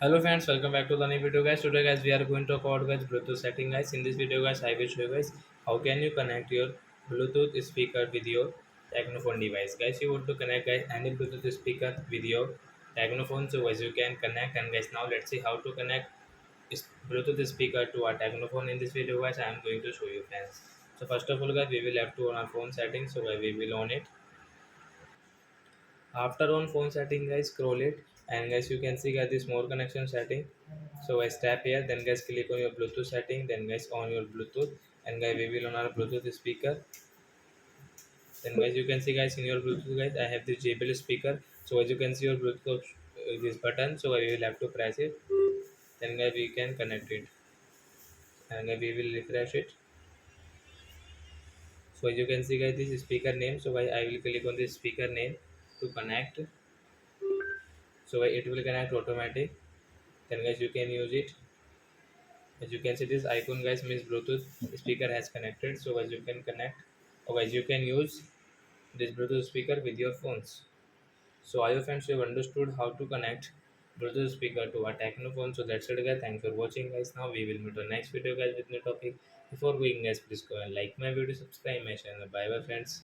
Hello friends, welcome back to the new video guys. Today guys we are going to talk about guys Bluetooth setting guys. In this video guys I will show you guys how can you connect your Bluetooth speaker with your Technophone device. Guys you want to connect guys any Bluetooth speaker with your Technophone, so guys you can connect. And guys now let's see how to connect Bluetooth speaker to our Technophone. In this video guys I am going to show you friends. So first of all guys we will have to on our phone settings, so guys we will on it. After on phone setting guys scroll it, and guys you can see guys this more connection setting. So guys tap here, then guys click on your Bluetooth setting, then guys on your Bluetooth, and guys we will on our Bluetooth speaker. Then guys you can see guys in your Bluetooth guys I have this JBL speaker. So as you can see your Bluetooth this button, so we will have to press it, then guys we can connect it, and guys we will refresh it. So as you can see guys this is speaker name, so guys I will click on this speaker name to connect. So guys, it will connect automatic, then guys you can use it. As you can see this icon guys means Bluetooth speaker has connected, so as you can connect or as you can use this Bluetooth speaker with your phones. So I hope friends you have understood how to connect Bluetooth speaker to our Techno phone. So that's it guys, thanks for watching guys. Now we will meet on next video guys with new topic. Before going guys, please go and like my video, subscribe my channel. Bye bye friends.